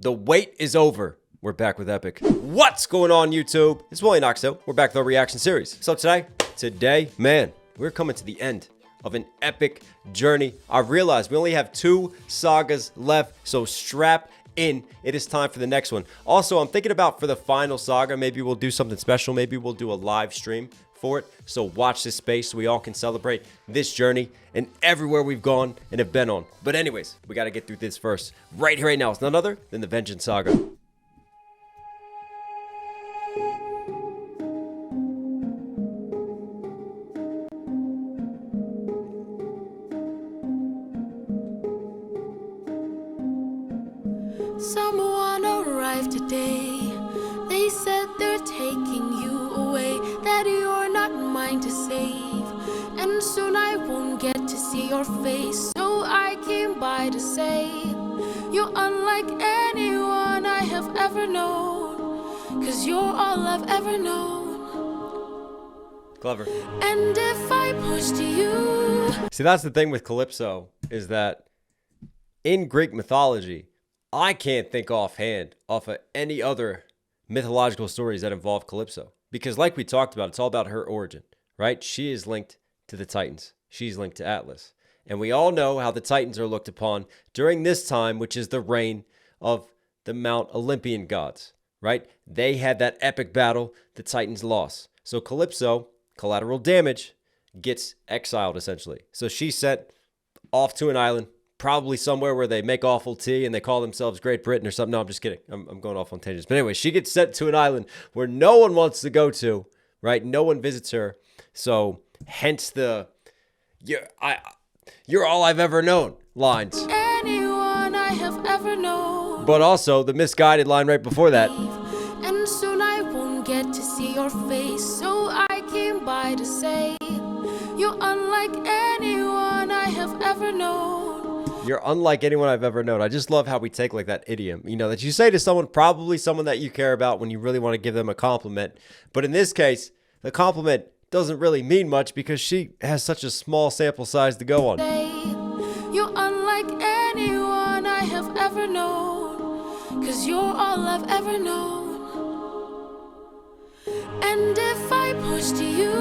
The wait is over. We're back with Epic. What's going on, YouTube? It's Willie Knox Hill. We're back with our reaction series. So today, man, we're coming to the end of an epic journey. I realized we only have 2 sagas left, so strap in. It is time for the next one. Also, I'm thinking about for the final saga, maybe we'll do something special. Maybe we'll do a live stream for it. So watch this space so we all can celebrate this journey and everywhere we've gone and have been on. But anyways, we got to get through this first. Right here, right now, it's none other than the Vengeance Saga. Someone arrived today. They said they're taking you away, that you're not mine to save, and soon I won't get to see your face. So I came by to say you're unlike anyone I have ever known, 'cause you're all I've ever known. Clever. And if I push to you... See, that's the thing with Calypso, is that in Greek mythology, I can't think offhand off of any other mythological stories that involve Calypso. Because like we talked about, it's all about her origin, right? She is linked to the Titans. She's linked to Atlas. And we all know how the Titans are looked upon during this time, which is the reign of the Mount Olympian gods, right? They had that epic battle, the Titans lost. So Calypso, collateral damage, gets exiled essentially. So she's sent off to an island, probably somewhere where they make awful tea and they call themselves Great Britain or something. No, I'm just kidding. I'm going off on tangents. But anyway, she gets sent to an island where no one wants to go to, right? No one visits her. So hence the, you're all I've ever known lines. Anyone I have ever known. But also the misguided line right before that. And soon I won't get to see your face. So I came by to say you're unlike anyone I have ever known. You're unlike anyone I've ever known. I just love how we take like that idiom, you know, that you say to someone, probably someone that you care about when you really want to give them a compliment. But in this case, the compliment doesn't really mean much because she has such a small sample size to go on. You're unlike anyone I have ever known, 'cause you're all I've ever known. And if I push to you,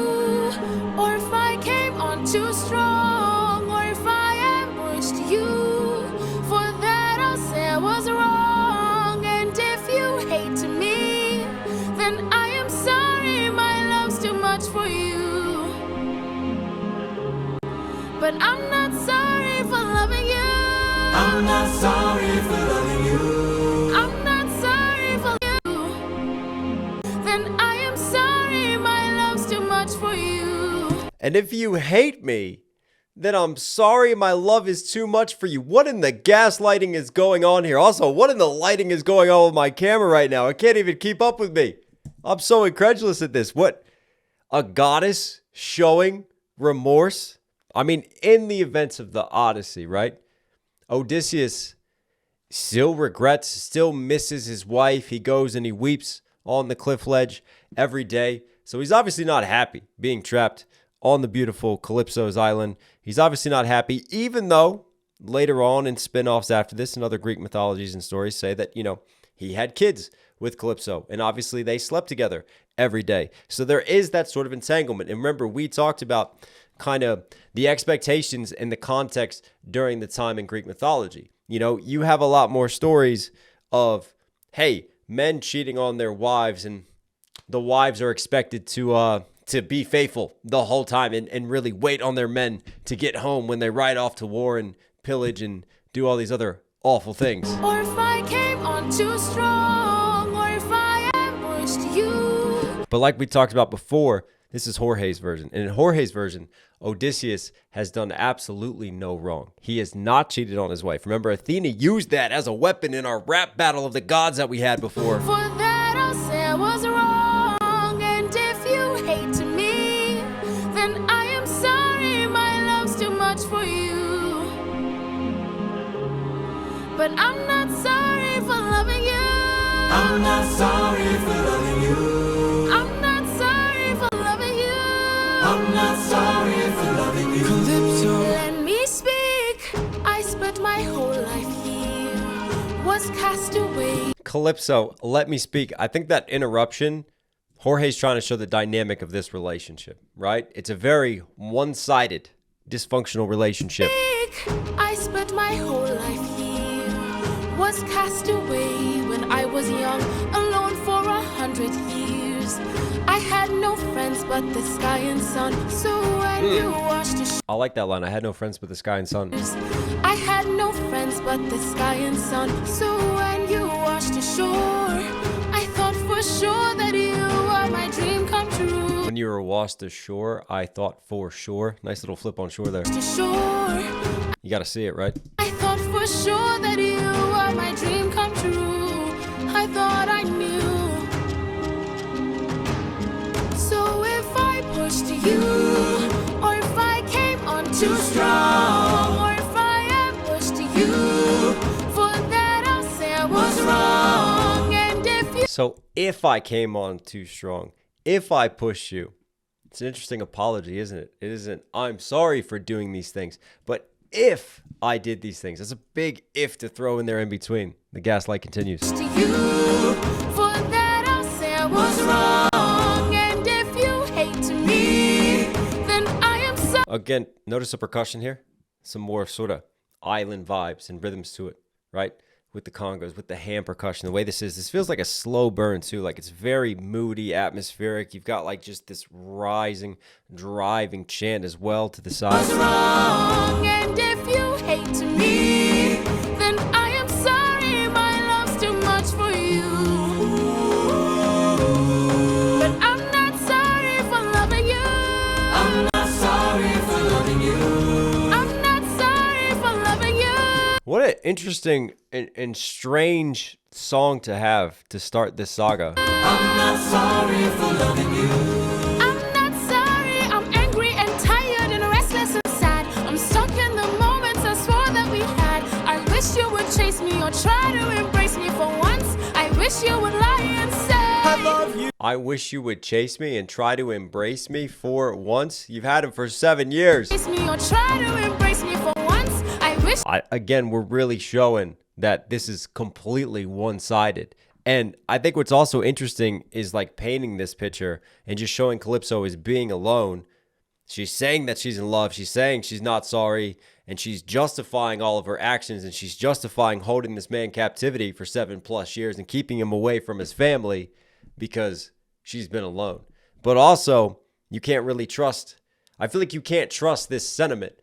or if I came on too strong, or if I ambushed you, for that I'll say I was wrong. And if you hate to me, then I am sorry, my love's too much for you. But I'm not sorry for loving you. I'm not sorry for loving you. I'm not sorry for you. Then I am sorry, my love's too much for you. And if you hate me, then I'm sorry, my love is too much for you. What in the gaslighting is going on here? Also, what in the lighting is going on with my camera right now? I can't even keep up with me. I'm so incredulous at this. What? A goddess showing remorse? I mean, in the events of the Odyssey, right? Odysseus still regrets, still misses his wife. He goes and he weeps on the cliff ledge every day. So he's obviously not happy being trapped on the beautiful Calypso's island. He's obviously not happy, even though later on in spin-offs after this and other Greek mythologies and stories say that, you know, he had kids with Calypso, and obviously they slept together every day. So there is that sort of entanglement. And remember, we talked about kind of the expectations and the context during the time in Greek mythology. You know, you have a lot more stories of, hey, men cheating on their wives, and the wives are expected to be faithful the whole time and really wait on their men to get home when they ride off to war and pillage and do all these other awful things. Or if I came on too strong, or if I ambushed you. But like we talked about before, this is Jorge's version. And in Jorge's version, Odysseus has done absolutely no wrong. He has not cheated on his wife. Remember, Athena used that as a weapon in our rap battle of the gods that we had before. For that I'll say I was wrong. And if you hate to me, then I am sorry, my love's too much for you. But I'm not sorry for loving you. I'm not sorry for loving you. I'm not sorry for loving you. I'm not sorry for loving you. Calypso. Let me speak. I spent my whole life here, was cast away Calypso, let me speak. I think that interruption, Jorge's trying to show the dynamic of this relationship, right? It's a very one-sided, dysfunctional relationship. I spent my whole life here, was cast away when I was young, alone for 100 years. I had no friends but the sky and sun, so when you washed the shores, I like that line. I had no friends but the sky and sun. I had no friends but the sky and sun, so when you washed the shore, I thought for sure that you were my dream come true. When you were washed ashore, I thought for sure. Nice little flip on shore there. The shore, You got to see it, right? I thought for sure that you were my dream come true. I thought I knew. So if I pushed you, or if I came on too strong, or if I ambushed you, for that I'll say I was wrong. And if you So if I came on too strong, if I push you, it's an interesting apology, isn't it? It isn't, I'm sorry for doing these things, but if I did these things, that's a big if to throw in there in between. The gaslight continues. to you, for that I'll say I was wrong. And if you hate me, then I am sorry. Again, notice the percussion here? Some more sort of island vibes and rhythms to it, right? With the congos, with the hand percussion. The way this feels like a slow burn too. Like it's very moody, atmospheric. You've got like just this rising, driving chant as well to the side. Wrong. And if you hate me, then I am sorry. My love's too much for you. But I'm not sorry for loving you. I'm not sorry for loving you. I'm not sorry for loving you. What an interesting and strange song to have to start this saga. I'm not sorry for loving you. I'm not sorry. I'm angry and tired and restless and sad. I'm stuck in the moments I swore that we had. I wish you would chase me or try to embrace me for once. I wish you would lie and say I love you. I wish you would chase me and try to embrace me for once. You've had him for 7 years. Chase me or try to embrace me for once. I wish. Again, we're really showing that this is completely one-sided. And I think what's also interesting is like painting this picture and just showing Calypso as being alone. She's saying that she's in love. She's saying she's not sorry. And she's justifying all of her actions. And she's justifying holding this man in captivity for 7+ years and keeping him away from his family because she's been alone. But also, you can't really trust. I feel like you can't trust this sentiment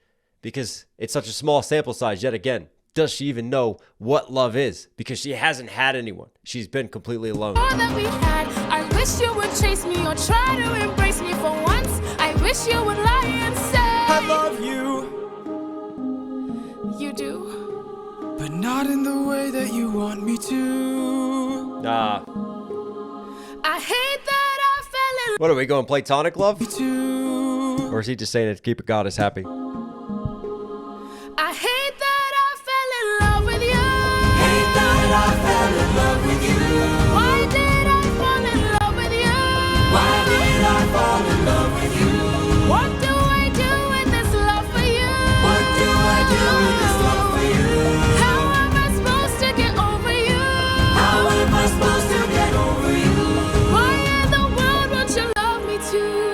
because it's such a small sample size yet again. Does she even know what love is? Because she hasn't had anyone. She's been completely alone. That we had. I wish you would chase me or try to embrace me for once. I wish you would lie and say I love you. You do? But not in the way that you want me to. Nah. I hate that I fell in What are we going, platonic love? To. Or is he just saying it to keep a goddess happy? I hate that I fell in love with you. Hate that I fell in love with you. Why did I fall in love with you? Why did I fall in love with you? What do I do with this love for you? What do I do with this love for you? How am I supposed to get over you? How am I supposed to get over you? Why in the world would you love me too?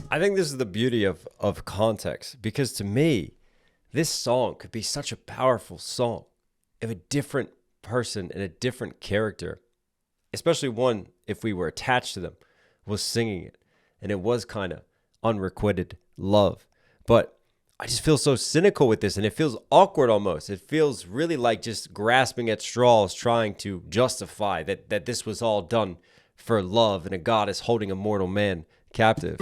I think this is the beauty of context, because to me, this song could be such a powerful song if a different person and a different character, especially one if we were attached to them, was singing it. And it was kind of unrequited love. But I just feel so cynical with this, and it feels awkward almost. It feels really like just grasping at straws, trying to justify that this was all done for love and a goddess holding a mortal man captive.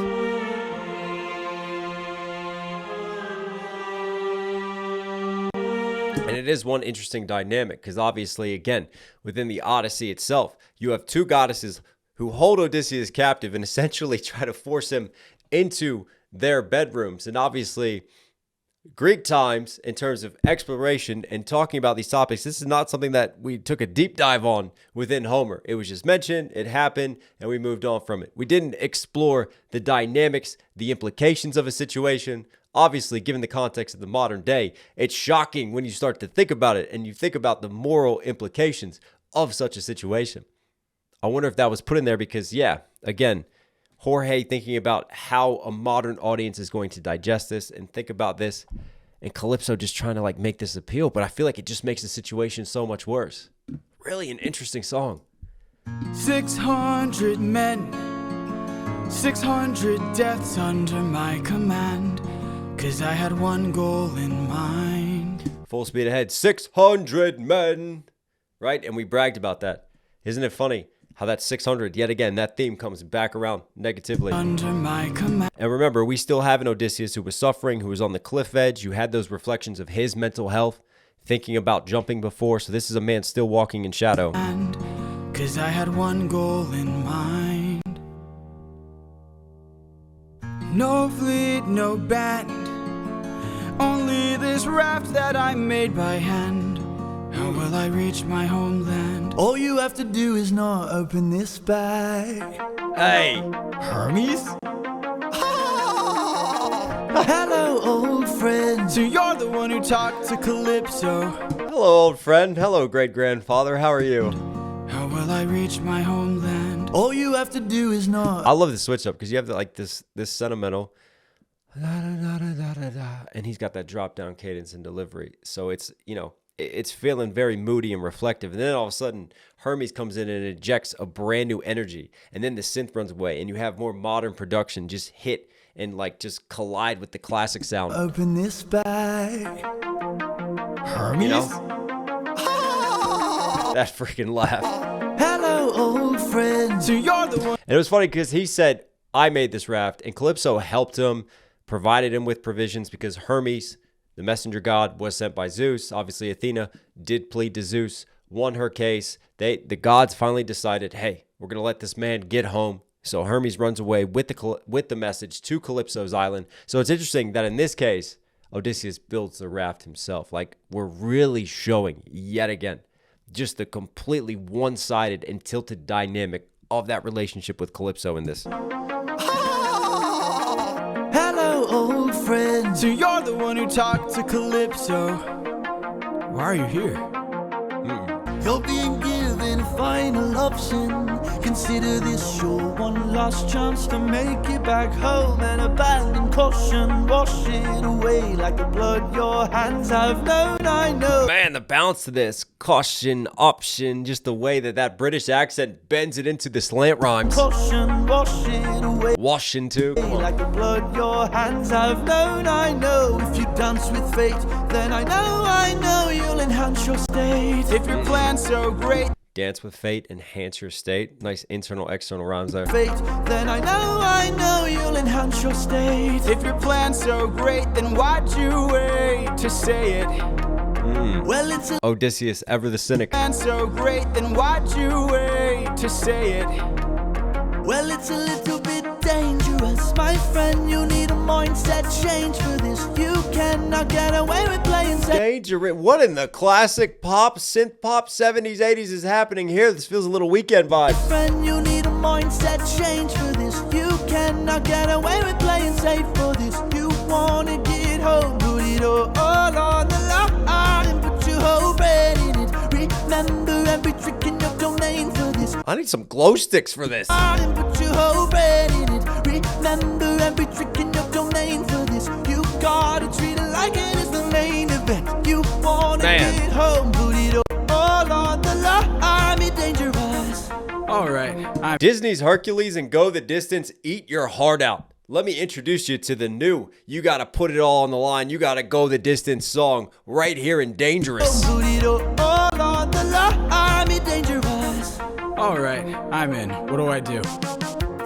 And it is one interesting dynamic because obviously, again, within the Odyssey itself, you have two goddesses who hold Odysseus captive and essentially try to force him into their bedrooms. And obviously, Greek times in terms of exploration and talking about these topics. This is not something that we took a deep dive on within Homer. It was just mentioned, it happened, and we moved on from it. We didn't explore the dynamics, the implications of a situation. Obviously, given the context of the modern day, it's shocking when you start to think about it and you think about the moral implications of such a situation. I wonder if that was put in there because, yeah, again, Jorge thinking about how a modern audience is going to digest this and think about this, and Calypso just trying to like make this appeal, but I feel like it just makes the situation so much worse. Really an interesting song. 600 men, 600 deaths under my command, 'cause I had one goal in mind. Full speed ahead, 600 men, right? And we bragged about that. Isn't it funny how that 600, yet again, that theme comes back around negatively. Under my command. And remember, we still have an Odysseus who was suffering, who was on the cliff edge. You had those reflections of his mental health, thinking about jumping before. So this is a man still walking in shadow. And 'cause I had one goal in mind. No fleet, no band, only this raft that I made by hand. How will I reach my homeland? All you have to do is not open this bag. Hey, Hermes? Hello, old friend. So you're the one who talked to Calypso. hello, old friend. Hello, great-grandfather. How are you? How will I reach my homeland? All you have to do is not. I love the switch up because you have like this sentimental, and he's got that drop down cadence and delivery. So it's, you know, it's feeling very moody and reflective. And then all of a sudden, Hermes comes in and injects a brand new energy. And then the synth runs away, and you have more modern production just hit and like just collide with the classic sound. Open this bag. Hermes? You know? That freaking laugh. Hello, old friend. So you're the one. And it was funny because he said, I made this raft, and Calypso helped him, provided him with provisions because Hermes, the messenger god, was sent by Zeus. Obviously, Athena did plead to Zeus, won her case. The gods finally decided, hey, we're going to let this man get home. So Hermes runs away with the message to Calypso's island. So it's interesting that in this case, Odysseus builds the raft himself. Like, we're really showing, yet again, just the completely one-sided and tilted dynamic of that relationship with Calypso in this. Hello, old friend. So you're the one who talked to Calypso. Why are you here? You're being given a final option. Consider this your one last chance to make it back home and abandon caution. Wash it away like the blood your hands have known. I know. Man, the balance to this, caution, option, just the way that British accent bends it into the slant rhymes. Caution, wash it away Wash into, come on. like the blood your hands have known. I know. If you dance with fate, then I know you'll enhance your state. If your plan's so great, Dance with fate, enhance your state. Nice internal, external rhymes there. Fate, then I know you'll enhance your state. if your plan's so great, then why'd you wait to say it? Well, it's a Odysseus, ever the cynic. Plan's so great, then why'd you wait to say it? Well, it's a little bit dangerous, my friend. You need a mindset change for this. You cannot get away with playing safe. Dangerous. What in the classic pop, synth pop, 70s, 80s is happening here? This feels a little Weekend vibe. Friend, you need a mindset change for this. You cannot get away with playing safe for this. You wanna get home, put it all on the line and put your whole brain in it. Remember every trick in your domain for this. I need some glow sticks for this. And put your whole brain in it. Remember every trick in your domain for this. You gotta treat it like it is the main event. You wanna Man. get home, put it all on the line. Be dangerous. All right, I'm Disney's Hercules and Go the Distance, eat your heart out. Let me introduce you to the new You Gotta Put It All on the Line, You Gotta Go the Distance song right here in Dangerous. Put it all on the line. Be dangerous. all right. I'm in. What do I do?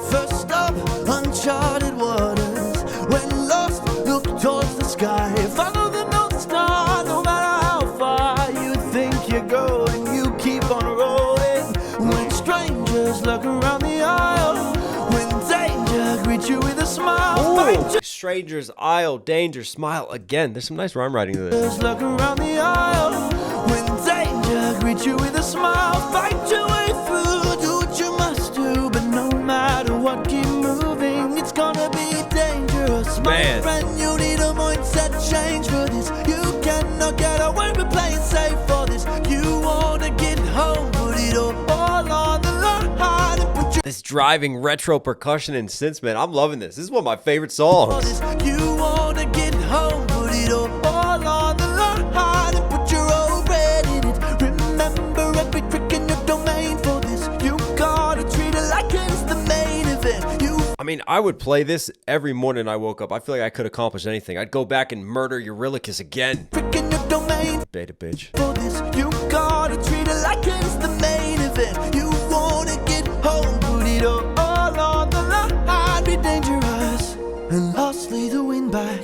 First up, uncharted waters. When lost, look towards the sky. Follow the North Star, no matter how far you think you're going. You keep on rolling. When strangers look around the aisle, when danger greets greet you with a smile. Find Ooh, Stranger's Isle, danger, smile again. There's some nice rhyme writing to this. just look around the aisle. When danger greets you with a smile, fight your way through, do what you must do. But no matter what, keep moving. It's gonna be dangerous, Man. my friend. You need a mindset change for this. You cannot get away with playing safe for this. You wanna get home, put it all on the line and put your This driving retro percussion and synths, man. I'm loving this. This is one of my favorite songs. You wanna get home, put it all on the line and put your old bread in it. Remember every trick in your domain for this. You gotta treat it like it's the main event. You I mean, I would play this every morning I woke up. I feel like I could accomplish anything. I'd go back and murder Eurylochus again. trick in your domain Beta bitch. for this. You gotta treat it like it's the main event. You wanna get home, put it all on the line, be dangerous. And lastly, the win back.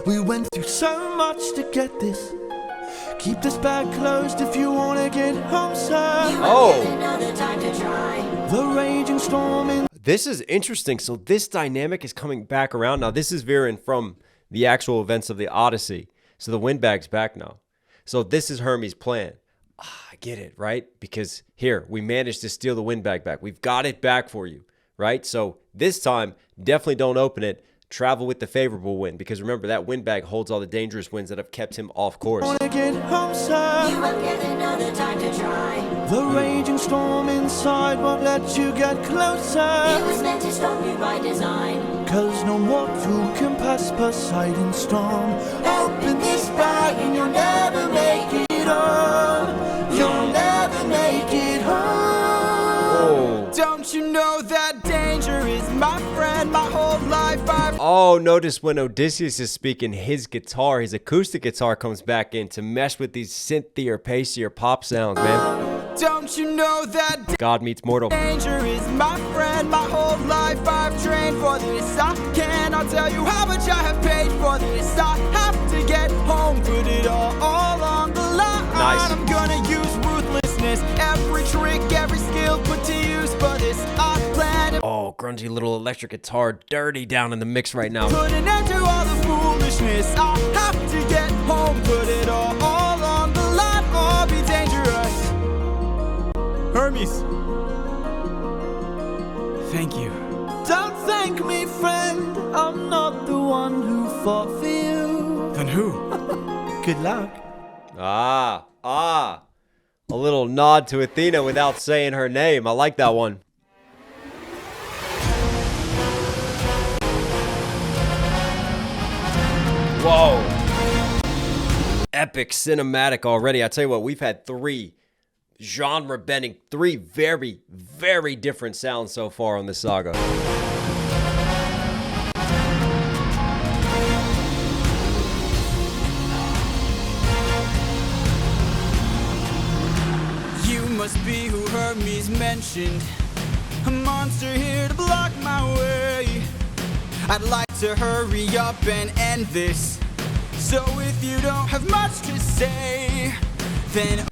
We went through so much to get this. Keep this bag closed if you wanna get home, sir. Oh, The raging storm in this is interesting. So this dynamic is coming back around. Now, this is veering from the actual events of the Odyssey. So the windbag's back now. So this is Hermes' plan. I get it, right? Because here, we managed to steal the windbag back. We've got it back for you, right? So this time, definitely don't open it. Travel with the favorable wind. Because remember, that windbag holds all the dangerous winds that have kept him off course. wanna get home, sir. You won't get another time to try. The raging storm inside won't let you get It closer. was meant to stop you by design. Cause no mortal can pass Poseidon's storm. Open this bag and you'll never make it home. You'll never make it home. Oh. Don't you know that danger is my friend? My whole life I've Oh, notice when Odysseus is speaking, his guitar, his acoustic guitar comes back in to mesh with these synthier, pacier pop sounds, man. Don't you know that God meets mortal. danger is my friend? My whole life I've trained for this. I cannot tell you how much I have paid for this. I have to get home, put it all on the line. Nice. I'm gonna use ruthlessness, every trick, every skill put to use for this. I plan to Oh, grungy little electric guitar, dirty down in the mix right now. put an end to all the foolishness. I have to get home, put it all on the line, or be dangerous. Hermes, thank you. Don't thank me, friend. I'm not the one who fought for you. Then who? Good luck. Ah. A little nod to Athena without saying her name. I like that one. Whoa. Epic cinematic already. I tell you what, we've had three genre bending, three very, very different sounds so far on this saga. You must be who Hermes mentioned. A monster here to block my way. I'd like to hurry up and end this. So if you don't have much to say, then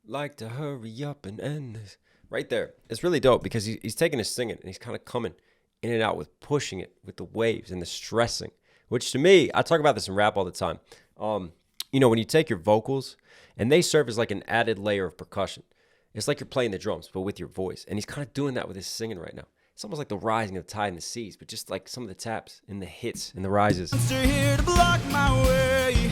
Like to hurry up and end this. Right there. It's really dope because he's taking his singing and he's kind of coming in and out with pushing it with the waves and the stressing. Which to me, I talk about this in rap all the time. You know, when you take your vocals and they serve as like an added layer of percussion. It's like you're playing the drums, but with your voice. And he's kind of doing that with his singing right now. It's almost like the rising of the tide in the seas, but just like some of the taps and the hits and the rises. monster here to block my way.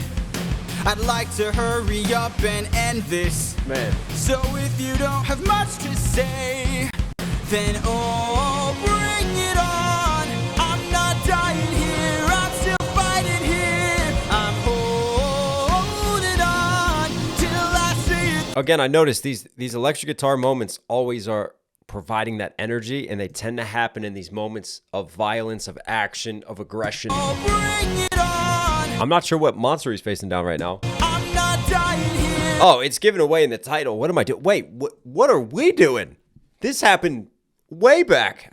I'd like to hurry up and end this. Man. So if you don't have much to say, then oh, bring it on. I'm not dying here, I'm still fighting here. I'm holding on till I see it. Again, I noticed these electric guitar moments always are providing that energy, and they tend to happen in these moments of violence, of action, of aggression. Oh, bring it on. I'm not sure what monster he's facing down right now. I'm not dying here. Oh, it's given away in the title. What am I doing? Wait, what are we doing? This happened way back.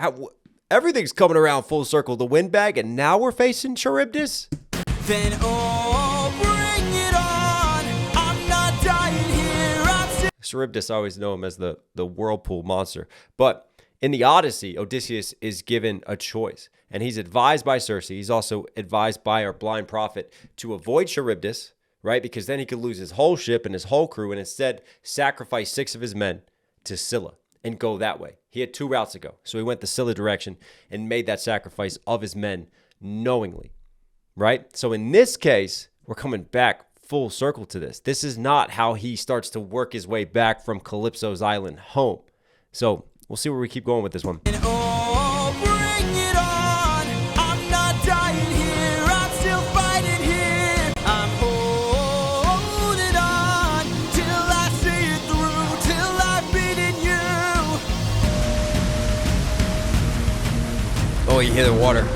Everything's coming around full circle. The windbag, and now we're facing Charybdis? Then oh, bring it on. I'm not dying here, I'm still Charybdis, I always know him as the whirlpool monster. But In the Odyssey, Odysseus is given a choice, and he's advised by Circe. He's also advised by our blind prophet to avoid Charybdis, right? Because then he could lose his whole ship and his whole crew, and instead sacrifice 6 of his men to Scylla and go that way. He had 2 routes to go. So he went the Scylla direction and made that sacrifice of his men knowingly, right? So in this case, we're coming back full circle to this. This is not how he starts to work his way back from Calypso's island home. So we'll see where we keep going with this one. And oh, bring it on. I'm not dying here. I'm still fighting here. I'm holding on till I see it through, till I've beaten you. Oh, you hear the water.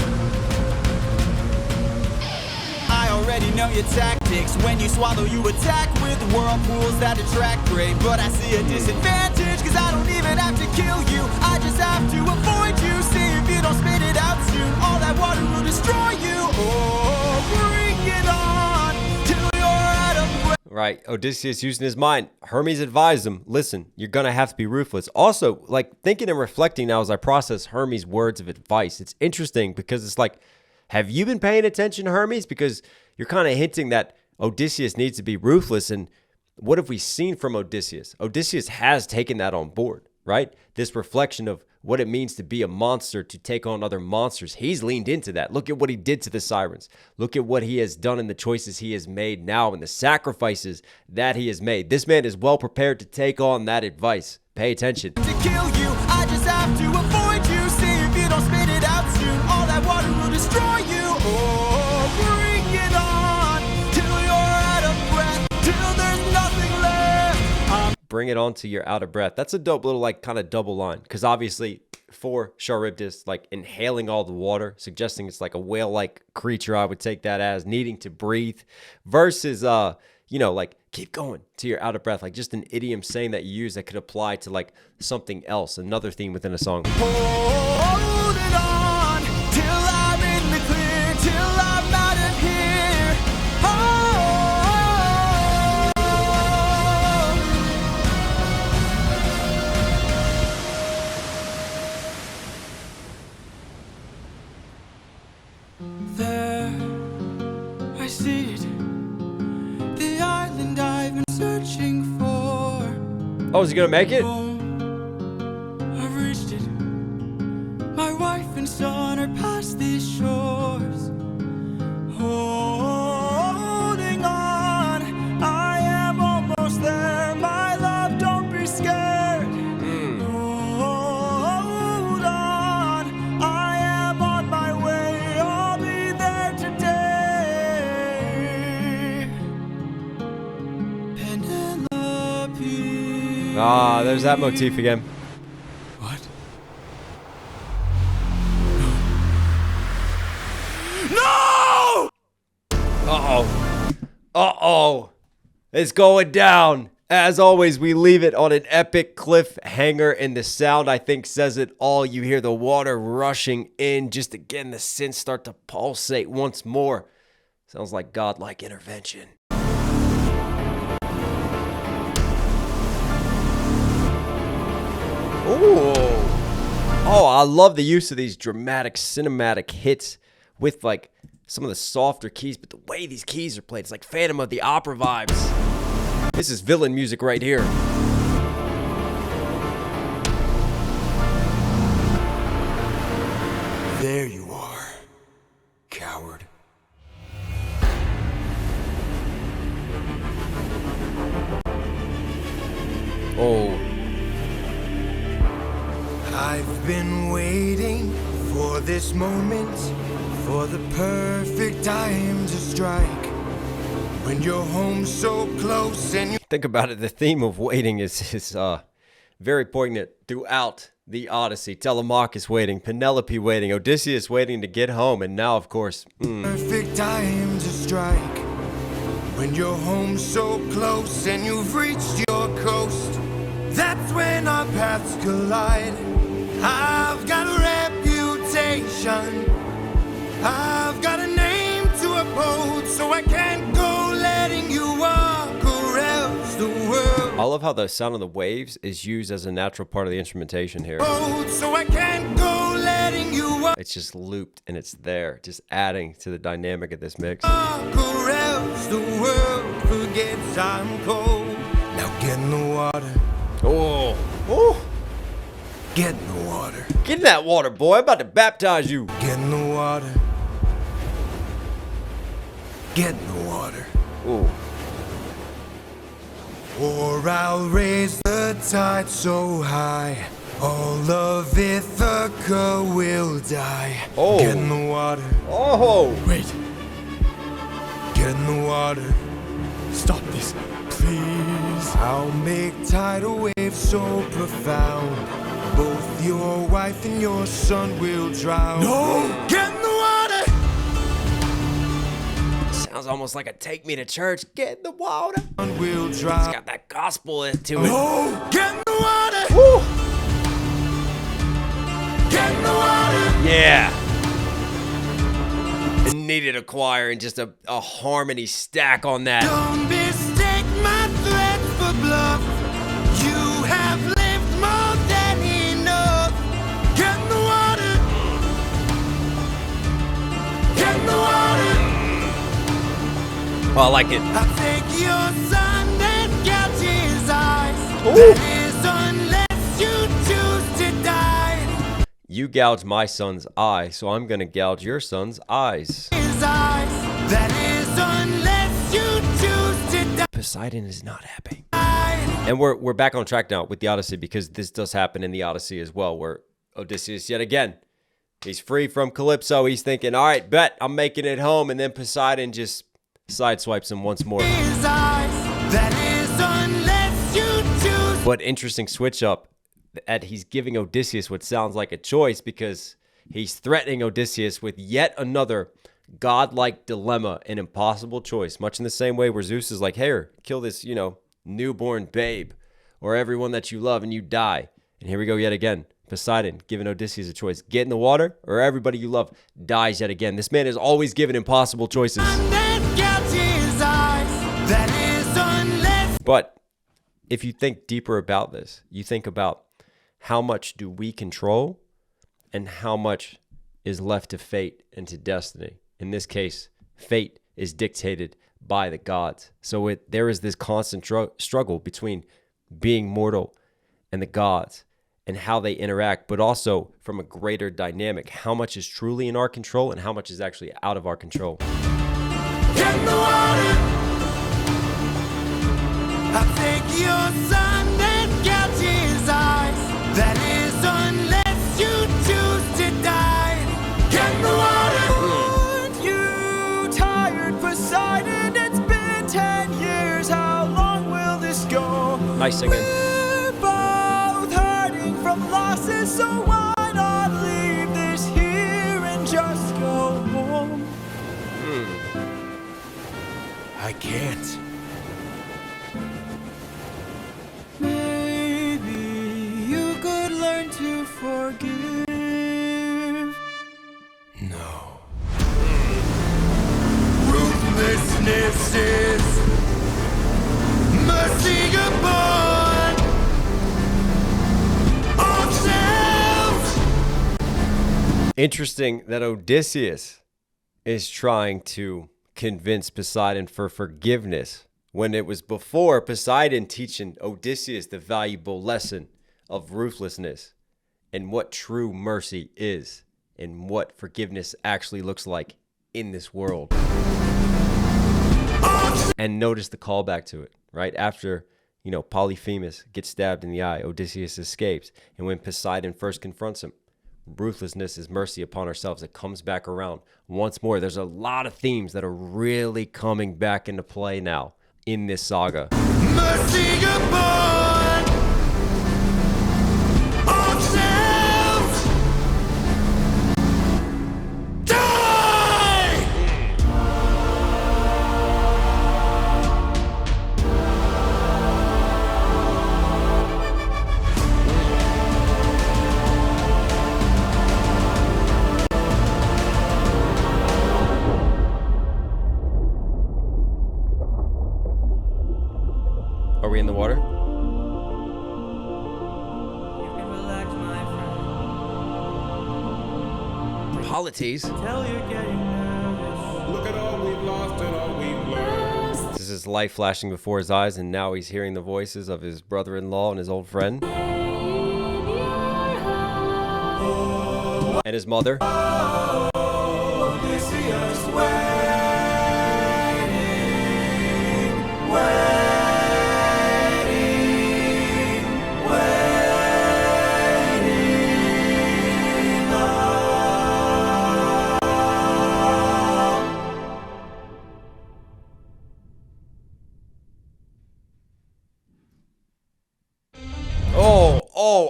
I already know your tactics. When you swallow, you attack with whirlpools that attract prey. But I see a disadvantage, cause I don't even have to kill you. I just have to avoid you. See if you don't spit it out soon, all that water will destroy you. Oh, bring it on till you're out of breath. Right, Odysseus using his mind. Hermes advised him, listen, you're going to have to be ruthless. Also, like thinking and reflecting now as I process Hermes' words of advice, it's interesting because it's like, have you been paying attention, Hermes? Because you're kind of hinting that Odysseus needs to be ruthless. And what have we seen from Odysseus? Odysseus has taken that on board, right? This reflection of what it means to be a monster, to take on other monsters. He's leaned into that. Look at what he did to the sirens. Look at what he has done and the choices he has made now and the sacrifices that he has made. This man is well prepared to take on that advice. Pay attention. To kill you, I just have to avoid you. See if you don't spit it out soon, all that water will destroy you. Oh, bring it on till you're out of breath, till there's nothing left. Bring it on till you're out of breath. That's a dope little like kind of double line, because obviously for Charybdis, like inhaling all the water, suggesting it's like a whale-like creature, I would take that as needing to breathe, versus like keep going till you're out of breath, like just an idiom saying that you use that could apply to like something else, another theme within a song. Hold it on till I'm in the clear, till I'm out of here. There, I see it. The island I've been searching for. Oh, is he gonna make it? I've reached it. My wife and son are past these shores. Holding on, I am almost there. My love, don't be scared. Hold on, I am on my way. I'll be there today. Penelope. Ah, there's that motif again. What? No! Uh-oh. Uh-oh. It's going down. As always, we leave it on an epic cliffhanger, and the sound, I think, says it all. You hear the water rushing in. Just again, the synths start to pulsate once more. Sounds like godlike intervention. Ooh. Oh, I love the use of these dramatic, cinematic hits with like some of the softer keys, but the way these keys are played, it's like Phantom of the Opera vibes. This is villain music right here. There you are, coward. Oh. I've been waiting for this moment, for the perfect time to strike. When you're home so close and you Think about it, the theme of waiting is very poignant throughout the Odyssey. Telemachus waiting, Penelope waiting, Odysseus waiting to get home, and now, of course, perfect time to strike. When you're home so close and you've reached your coast, that's when our paths collide. I've got a reputation, I've got a name to uphold, so I can't go letting you walk or else the world I love how the sound of the waves is used as a natural part of the instrumentation here. So I can't go letting you walk, It's just looped and it's there, just adding to the dynamic of this mix. or else the world forgets I'm cold. Now get in the water, Oh, oh, get in the water, get in that water, boy. I'm about to baptize you. get in the water, get in the water. Ooh. Or I'll raise the tide so high, all of Ithaca will die. Oh. Get in the water, Oh. wait, get in the water, stop this, please. I'll make tidal waves so profound, both your wife and your son will drown. No, get in the water. Sounds almost like a take me to church. Get in the water. Son will It's drown. got that gospel to it. No, get in the water. Woo. Get in the water. Yeah. It needed a choir and just a harmony stack on that. Don't mistake my threat for bluff. You have lived more than enough. Get in the water. Get in the water. Oh, I like it. I'll take your son and gouge his eyes. Ooh. That is unless you choose to die. You gouged my son's eye, so I'm gonna gouge your son's eyes. His eyes. That is unless you choose to die. Poseidon is not happy. And we're back on track now with the Odyssey, because this does happen in the Odyssey as well, where Odysseus, yet again, he's free from Calypso. He's thinking, all right, bet, I'm making it home. And then Poseidon just sideswipes him once more. His eyes. That is unless you choose. But interesting switch up that he's giving Odysseus what sounds like a choice, because he's threatening Odysseus with yet another godlike dilemma, an impossible choice, much in the same way where Zeus is like, hey, kill this, newborn babe or everyone that you love and you die. And here we go yet again. Poseidon giving Odysseus a choice. Get in the water or everybody you love dies yet again. This man is always given impossible choices. But if you think deeper about this, you think about how much do we control and how much is left to fate and to destiny. In this case, fate is dictated by the gods. So there is this constant struggle between being mortal and the gods and how they interact, but also from a greater dynamic, how much is truly in our control and how much is actually out of our control. Get in the water. I'll take your son and gouge his eyes. That is unless you choose to die. Get in the water. Aren't you tired, Poseidon? It's been 10 years. How long will this go? Nice singing. We're both hurting from losses, so why not leave this here and just go home? I can't. Maybe you could learn to forgive. No. Ruthlessness is mercy upon ourselves. Interesting that Odysseus is trying to convince Poseidon for forgiveness when it was before Poseidon teaching Odysseus the valuable lesson of ruthlessness and what true mercy is and what forgiveness actually looks like in this world. And notice the callback to it, right? After, Polyphemus gets stabbed in the eye, Odysseus escapes. And when Poseidon first confronts him, ruthlessness is mercy upon ourselves. It comes back around once more. There's a lot of themes that are really coming back into play now in this saga. Mercy upon ourselves. Die! Are we in the water? Polites. Tell you're getting nervous. Look at all we've lost and all we've learned. This is his life flashing before his eyes, and now he's hearing the voices of his brother-in-law and his old friend. And his mother.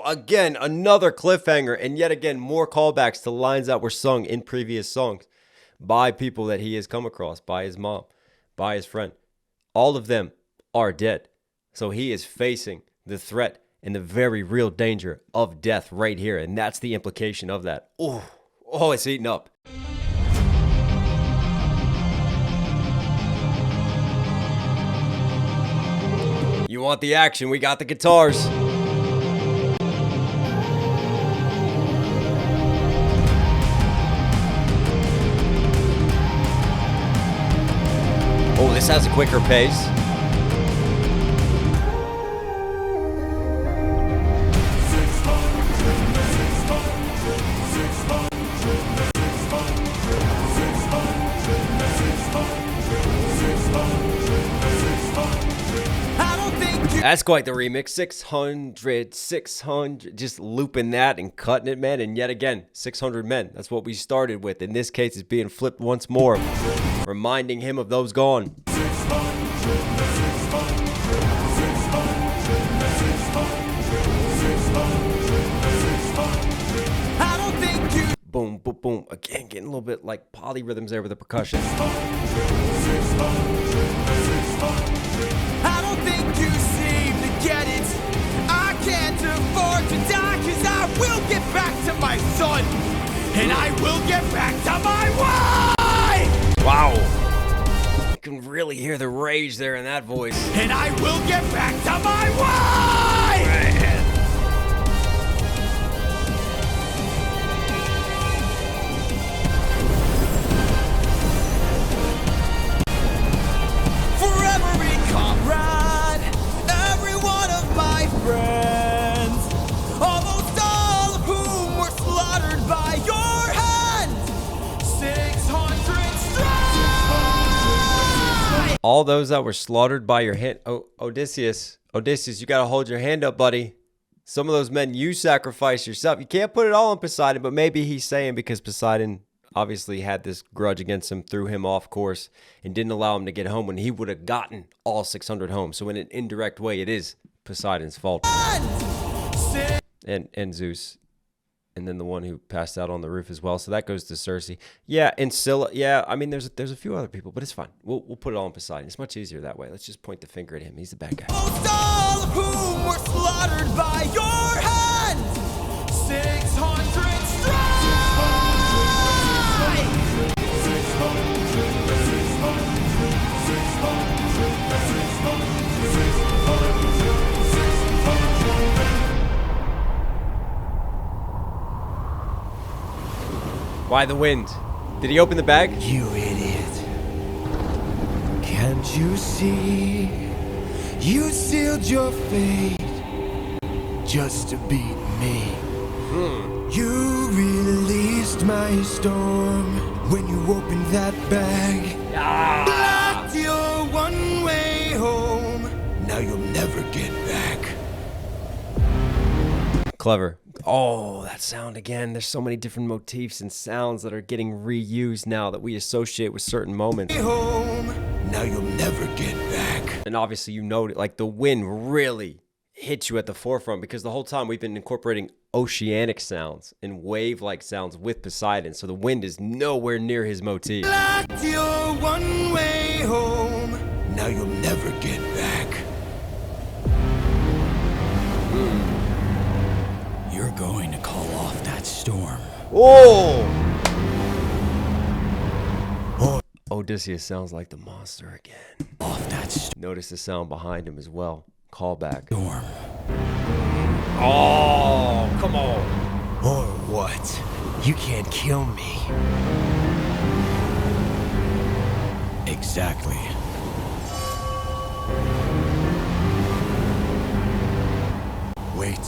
Again, another cliffhanger, and yet again, more callbacks to lines that were sung in previous songs by people that he has come across, by his mom, by his friend. All of them are dead. So he is facing the threat and the very real danger of death right here, and that's the implication of that. Oh, it's eating up. You want the action? We got the guitars. Oh, this has a quicker pace. That's quite the remix. 600, just looping that and cutting it, man. And yet again, 600 men. That's what we started with. In this case, it's being flipped once more, reminding him of those gone. Boom, boom, boom. Again, getting a little bit like polyrhythms there with the percussion. I don't think you seem to get it. I can't afford to die, cause I will get back to my son. And I will get back to my wife. Wow. You can really hear the rage there in that voice. And I will get back to my wife. Man. Comrade, every one of my friends, almost all of whom were slaughtered by your hand, 600 strike! All those that were slaughtered by your hand. Oh, Odysseus, you gotta hold your hand up, buddy. Some of those men you sacrificed yourself. You can't put it all on Poseidon, but maybe he's saying because Poseidon obviously had this grudge against him, threw him off course, and didn't allow him to get home when he would have gotten all 600 home. So in an indirect way, it is Poseidon's fault. And Zeus. And then the one who passed out on the roof as well. So that goes to Circe. Yeah, and Scylla. Yeah, I mean, there's a few other people, but it's fine. We'll put it all on Poseidon. It's much easier that way. Let's just point the finger at him. He's the bad guy. Almost all of whom were slaughtered by your hand, 600 strike! Why the wind? Did he open the bag? You idiot. Can't you see? You sealed your fate just to beat me. You released my storm when you opened that bag. Blocked your one way home. Now you'll never get back. Clever. Oh, that sound again. There's so many different motifs and sounds that are getting reused now that we associate with certain moments. Home. Now you'll never get back. And obviously you know, like the wind really hits you at the forefront because the whole time we've been incorporating oceanic sounds and wave-like sounds with Poseidon. So the wind is nowhere near his motif. Blocked your one way home. Now you'll never get back. You're going to call off that storm. Oh! Odysseus sounds like the monster again. Off that Notice the sound behind him as well. Callback. storm. Oh, come on. Or what? You can't kill me. Exactly. Wait.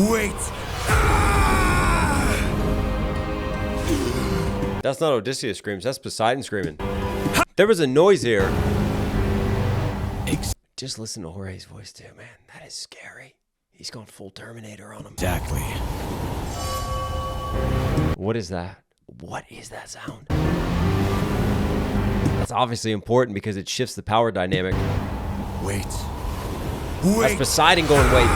Wait! Ah! That's not Odysseus screams. That's Poseidon screaming. There was a noise here. Just listen to Jorge's voice too, man. That is scary. He's gone full Terminator on him. Exactly. What is that? What is that sound? That's obviously important because it shifts the power dynamic. Wait. That's Wait! Poseidon going, wait.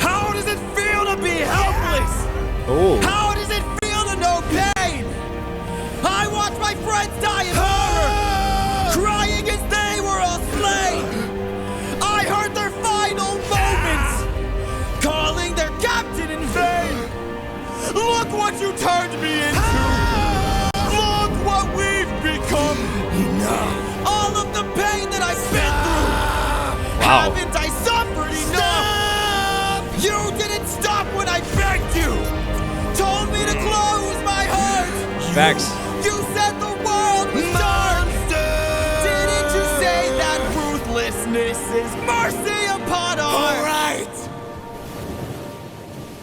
How does it feel to be helpless? Oh. How does it feel to know pain? I watched my friends die in horror, crying as they were all slain. I heard their final moments, calling their captain in vain. Look what you turned me into. Look what we've become. Enough! All of the pain that I've been through. Wow. Haven't I suffered enough? You didn't stop when I begged you. Told me to close my heart. Facts. You said the world was dark. Didn't you say that ruthlessness is mercy upon our... All right!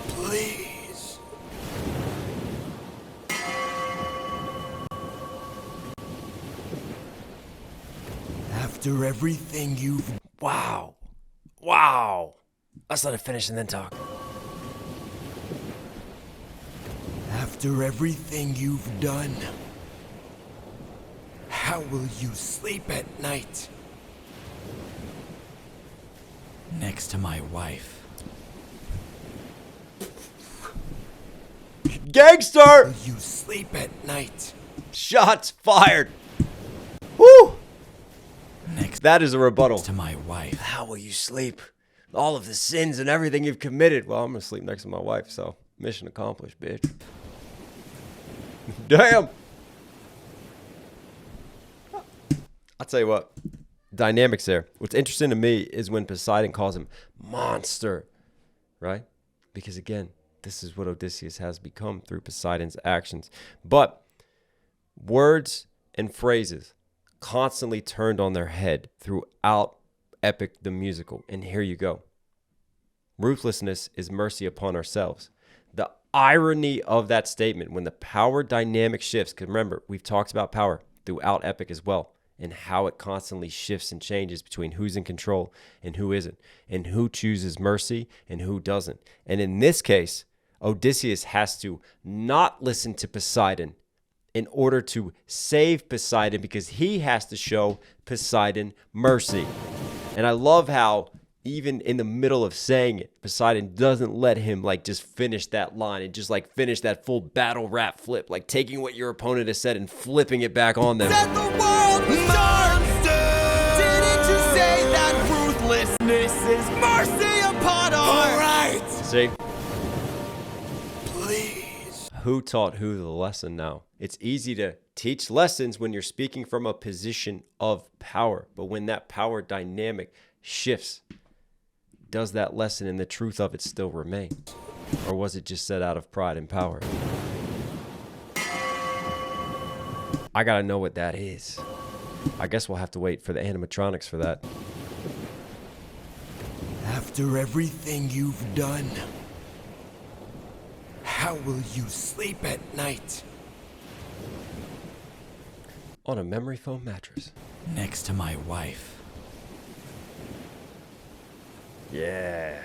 Please. After everything you've... Wow. Wow. Let's let it finish and then talk. After everything you've done, how will you sleep at night? Next to my wife. Gangster! Will you sleep at night? Shots fired. Woo! Next That is a rebuttal. to my wife. How will you sleep? All of the sins and everything you've committed. Well, I'm going to sleep next to my wife, so mission accomplished, bitch. Damn. I'll tell you what. Dynamics there. What's interesting to me is when Poseidon calls him monster, right? Because again, this is what Odysseus has become through Poseidon's actions. But words and phrases constantly turned on their head throughout Epic the Musical. And here you go. Ruthlessness is mercy upon ourselves. The irony of that statement when the power dynamic shifts, because remember, we've talked about power throughout Epic as well, and how it constantly shifts and changes between who's in control and who isn't, and who chooses mercy and who doesn't. And in this case, Odysseus has to not listen to Poseidon in order to save Poseidon because he has to show Poseidon mercy. And I love how even in the middle of saying it, Poseidon doesn't let him like just finish that line and just like finish that full battle rap flip, like taking what your opponent has said and flipping it back on them. Said the world was dark. Didn't you say that ruthlessness is mercy upon our... All right! See? Please. Who taught who the lesson now? It's easy to teach lessons when you're speaking from a position of power, but when that power dynamic shifts, does that lesson and the truth of it still remain? Or was it just said out of pride and power? I gotta know what that is. I guess we'll have to wait for the animatronics for that. After everything you've done, how will you sleep at night? On a memory foam mattress. Next to my wife. Yeah.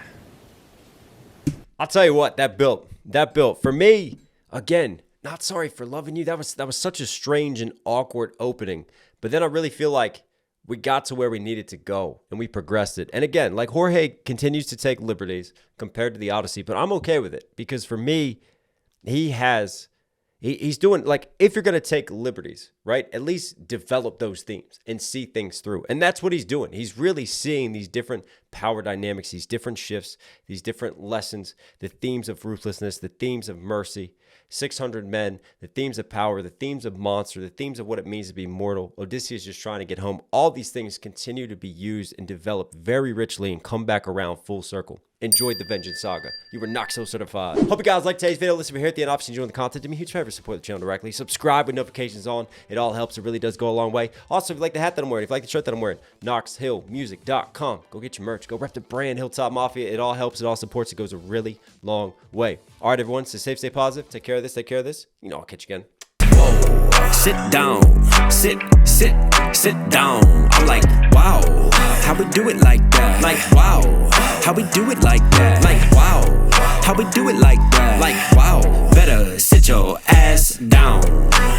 I'll tell you what, that built. For me, again, not sorry for loving you. That was such a strange and awkward opening. But then I really feel like we got to where we needed to go and we progressed it. And again, like Jorge continues to take liberties compared to the Odyssey, but I'm okay with it because for me, he's doing, like, if you're going to take liberties, right, at least develop those themes and see things through. And that's what he's doing. He's really seeing these different power dynamics, these different shifts, these different lessons, the themes of ruthlessness, the themes of mercy, 600 men, the themes of power, the themes of monster, the themes of what it means to be mortal. Odysseus just trying to get home. All these things continue to be used and developed very richly and come back around full circle. enjoyed the Vengeance Saga. You were Knox Hill certified. Hope you guys liked today's video. Listen, if you're here at the end, obviously enjoying the content, do me a huge favor, support the channel directly. Subscribe with notifications on. It all helps. It really does go a long way. Also, if you like the hat that I'm wearing, if you like the shirt that I'm wearing, knoxhillmusic.com. Go get your merch. Go rep the brand, Hilltop Mafia. It all helps. It all supports. It goes a really long way. All right, everyone. Stay safe, stay positive. Take care of this. Take care of this. You know, I'll catch you again. Whoa, sit down, sit down. I'm like, wow, how we do it like that? Like, wow, how we do it like that? Like, wow.